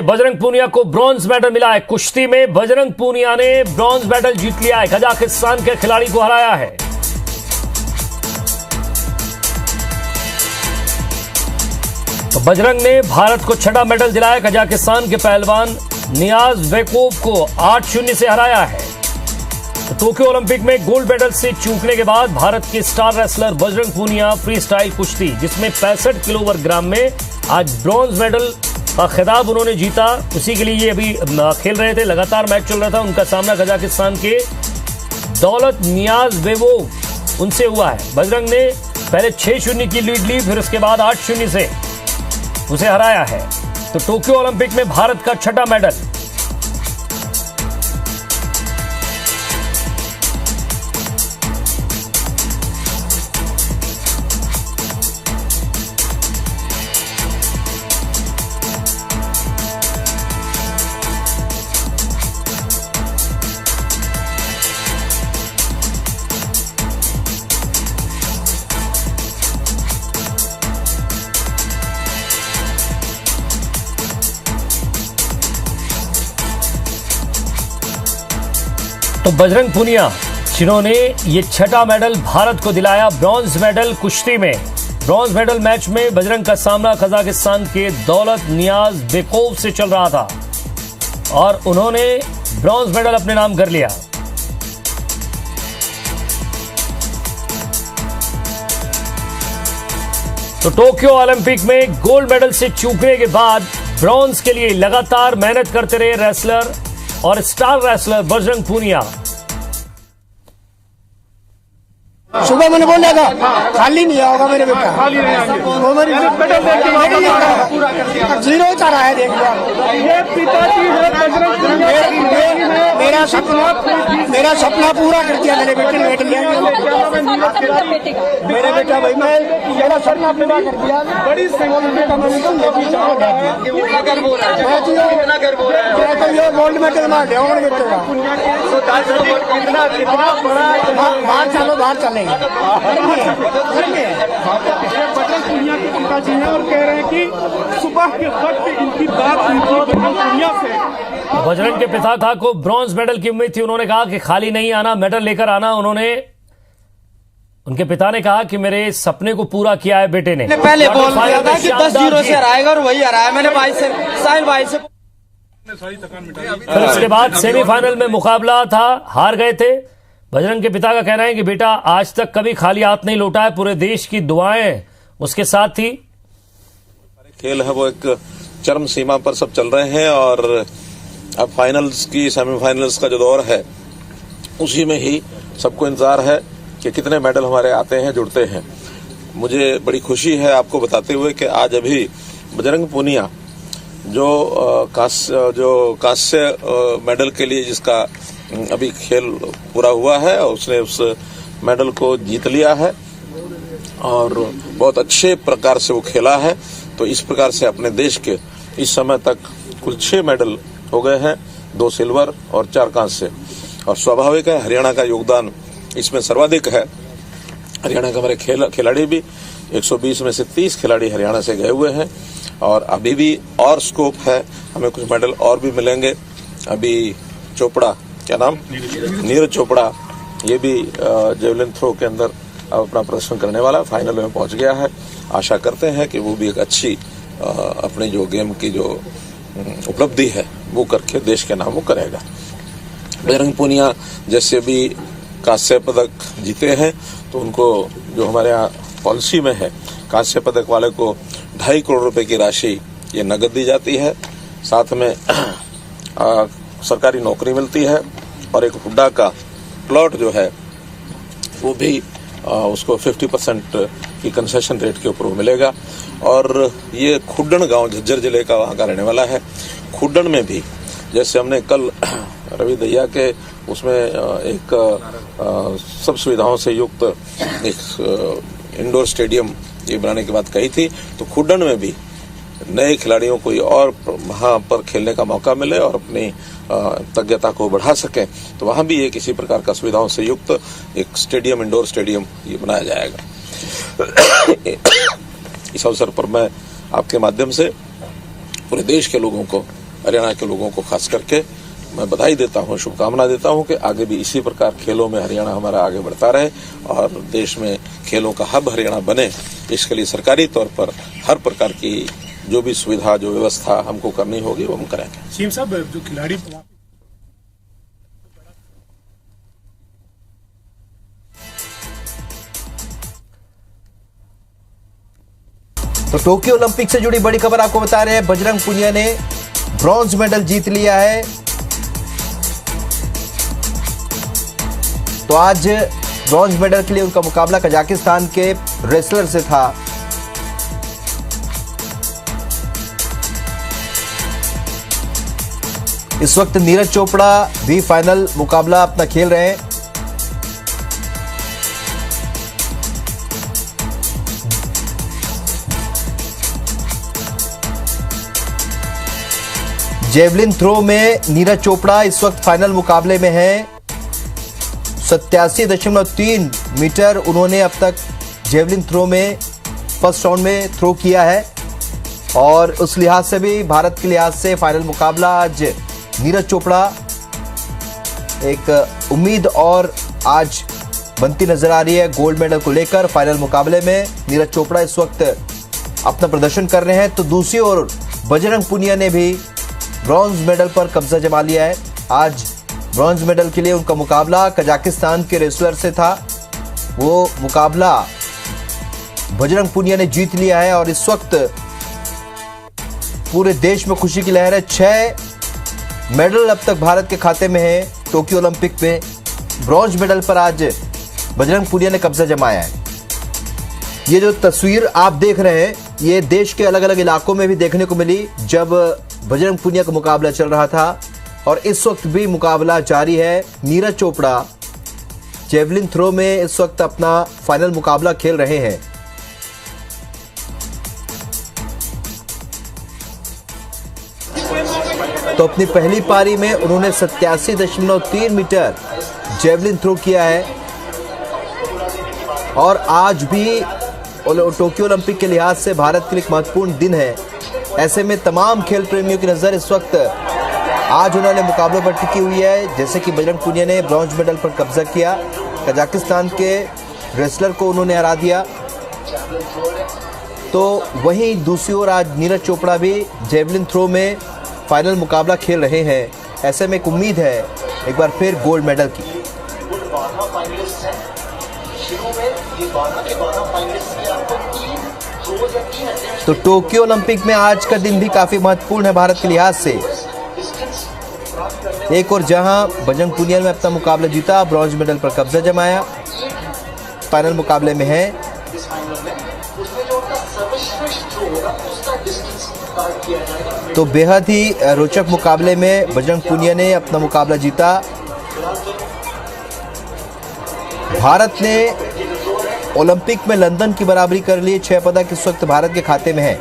बजरंग पूनिया को bronze medal मिला है। कुश्ती में बजरंग पूनिया ने ब्रॉन्ज मेडल जीत लिया है, कजाकिस्तान के खिलाड़ी को हराया है। तो बजरंग ने भारत को छठा मेडल दिलाया। कजाकिस्तान के पहलवान नियाज वेकोव को 8-0 से हराया है। तो टोक्यो ओलंपिक में गोल्ड मेडल से चूकने के बाद भारत के star wrestler Bajrang Punia free style कुश्ती, जिसमें 65 किलोग्राम में आज ब्रॉन्ज मेडल का खिताब उन्होंने जीता, उसी के लिए ये अभी खेल रहे थे। लगातार मैच चल रहा था। उनका सामना कजाकिस्तान के दौलत नियाज़बेवोव उनसे हुआ है। बजरंग ने पहले 6-0 की लीड ली, फिर उसके बाद 8-0 से उसे हराया है। तो टोक्यो ओलंपिक में भारत का छठा मेडल। तो बजरंग पूनिया जिन्होंने ये छठा मेडल भारत को दिलाया, ब्रॉन्ज मेडल कुश्ती में। ब्रॉन्ज मेडल मैच में बजरंग का सामना कजाकिस्तान के दौलत नियाज़बेकोव से चल रहा था और उन्होंने ब्रॉन्ज मेडल अपने नाम कर लिया। तो टोक्यो ओलंपिक में गोल्ड मेडल से चूकने के बाद ब्रॉन्ज के लिए लगातार मेहनत करते रहे रेसलर और स्टार रेसलर बजरंग पूनिया। सुबह मैंने बोला था खाली नहीं होगा मेरे बेटा, वो मेरी जीरो चारा है। देख ये पिताजी है, मेरा सपना पूरा कर दिया मेरे बेटे ने। बेटे मेरे बेटा भाई मैं मेरा सपना पूरा कर दिया। बड़ी तो ये गोल्ड मेडल मार दिया मेरे बेटे का। बाहर चलो, बाहर चले। बजरंग पूनिया के पिताजी हैं और कह रहे हैं कि सुबह के वक्त इनकी बात हुई थी बजरंग पूनिया से। बजरंग के पिता को ब्रॉन्ज मेडल की उम्मीद थी। उन्होंने कहा कि खाली नहीं आना, मेडल लेकर आना। उनके पिता ने कहा कि मेरे सपने को पूरा किया है बेटे ने। पहले बोल रहा था कि 10-0 से हराएगा और वही हराया। मैंने साहिल भाई से फिर उसके बाद सेमीफाइनल में मुकाबला था, हार गए थे। बजरंग के पिता का कहना है कि बेटा आज तक कभी खाली हाथ नहीं लौटा है, पूरे देश की दुआएं उसके साथ थी। खेल है वो एक चरम सीमा पर सब चल रहे हैं और अब फाइनल्स की सेमीफाइनल्स का जो दौर है उसी में ही सबको इंतजार है कि कितने मेडल हमारे आते हैं, जुड़ते हैं। मुझे बड़ी खुशी है आपको बताते हुए कि आज अभी बजरंग पूनिया जो कांस्य मेडल के लिए जिसका अभी खेल पूरा हुआ है, उसने उस मेडल को जीत लिया है और बहुत अच्छे प्रकार से वो खेला है। तो इस प्रकार से अपने देश के इस समय तक कुल 6 मेडल हो गए हैं, 2 सिल्वर और 4 कांस्य। और स्वाभाविक है हरियाणा का योगदान इसमें सर्वाधिक है। हरियाणा के हमारे खिलाड़ी भी 120 में से 30 खिलाड़ी हरियाणा से गए हुए हैं और अभी भी और स्कोप है, हमें कुछ मेडल और भी मिलेंगे। अभी चोपड़ा, क्या नाम, नीरज चोपड़ा, ये भी जेवलिन थ्रो के अंदर अपना प्रदर्शन करने वाला फाइनल में पहुंच गया है। आशा करते हैं कि वो भी एक अच्छी अपने जो गेम की जो उपलब्धि है वो करके देश के नाम वो करेगा। बजरंग पूनिया जैसे भी कांस्य पदक जीते हैं तो उनको जो हमारे यहाँ पॉलिसी में है, कांस्य पदक वाले को 2.5 करोड़ रुपए की राशि ये नगद दी जाती है, साथ में सरकारी नौकरी मिलती है और एक हुड्डा का प्लॉट जो है वो भी उसको 50% की कंसेशन रेट के ऊपर मिलेगा। और ये खुड्डन गांव झज्जर जिले का वहाँ का रहने वाला है। खुड्डन में भी जैसे हमने कल रवि दैया के उसमें एक सब सुविधाओं से युक्त एक इंडोर स्टेडियम ये बनाने की बात कही थी, तो खुड्डन में भी नए खिलाड़ियों को और वहां पर खेलने का मौका मिले और अपनी तज्ञता को बढ़ा सकें, तो वहां भी एक इसी प्रकार का सुविधाओं से युक्त एक स्टेडियम, इंडोर स्टेडियम ये बनाया जाएगा। इस अवसर पर मैं आपके माध्यम से पूरे देश के लोगों को हरियाणा के लोगों को खास करके मैं बधाई देता हूं, शुभकामना देता हूं कि आगे भी इसी प्रकार खेलों में हरियाणा हमारा आगे बढ़ता रहे और देश में खेलों का हब हरियाणा बने। इसके लिए सरकारी तौर पर हर प्रकार की जो भी सुविधा, जो व्यवस्था हमको करनी होगी वो हम करेंगे। सीएम साहब, जो खिलाड़ी तो टोक्यो ओलंपिक से जुड़ी बड़ी खबर आपको बता रहे हैं। बजरंग पुनिया ने ब्रॉन्ज मेडल जीत लिया है। तो आज ब्रॉन्ज मेडल के लिए उनका मुकाबला कजाकिस्तान के रेसलर से था। इस वक्त नीरज चोपड़ा भी फाइनल मुकाबला अपना खेल रहे हैं। जेवलिन थ्रो में नीरज चोपड़ा इस वक्त फाइनल मुकाबले में है। 87.3 मीटर उन्होंने अब तक जेवलिन थ्रो में फर्स्ट राउंड में थ्रो किया है और उस लिहाज से भी, भारत के लिहाज से फाइनल मुकाबला आज नीरज चोपड़ा एक उम्मीद और आज बनती नजर आ रही है गोल्ड मेडल को लेकर। फाइनल मुकाबले में नीरज चोपड़ा इस वक्त अपना प्रदर्शन कर रहे हैं। तो दूसरी ओर बजरंग पुनिया ने भी ब्रॉन्ज मेडल पर कब्जा जमा लिया है। आज ब्रॉन्ज मेडल के लिए उनका मुकाबला कजाकिस्तान के रेसलर से था। वो मुकाबला बजरंग पुनिया ने जीत लिया है और इस वक्त पूरे देश में खुशी की लहर है। 6 मेडल अब तक भारत के खाते में है। टोक्यो ओलंपिक में ब्रॉन्ज मेडल पर आज बजरंग पुनिया ने कब्जा जमाया है। ये जो तस्वीर आप देख रहे हैं, ये देश के अलग अलग इलाकों में भी देखने को मिली जब बजरंग पुनिया का मुकाबला चल रहा था और इस वक्त भी मुकाबला जारी है। नीरज चोपड़ा जेवलिन थ्रो में इस वक्त अपना फाइनल मुकाबला खेल रहे हैं। तो अपनी पहली पारी में उन्होंने 87.3 मीटर जेवलिन थ्रो किया है और आज भी टोक्यो ओलंपिक के लिहाज से भारत के लिए एक महत्वपूर्ण दिन है। ऐसे में तमाम खेल प्रेमियों की नजर इस वक्त आज उन्होंने मुकाबलों पर टिकी हुई है। जैसे कि बजरंग पुनिया ने ब्रॉन्ज मेडल पर कब्जा किया, कजाकिस्तान के रेसलर को उन्होंने हरा दिया। तो वहीं दूसरी ओर आज नीरज चोपड़ा भी जेवलिन थ्रो में फाइनल मुकाबला खेल रहे हैं। ऐसे में एक उम्मीद है एक बार फिर गोल्ड मेडल की। तो टोक्यो ओलंपिक में आज का दिन भी काफी महत्वपूर्ण है भारत के लिहाज से। एक और जहां बजरंग पुनिया ने अपना मुकाबला जीता, ब्रॉन्ज मेडल पर कब्जा जमाया, फाइनल मुकाबले में है। तो बेहद ही रोचक मुकाबले में बजरंग पुनिया ने अपना मुकाबला जीता। भारत ने ओलंपिक में लंदन की बराबरी कर ली। 6 पदक इस वक्त भारत के खाते में है।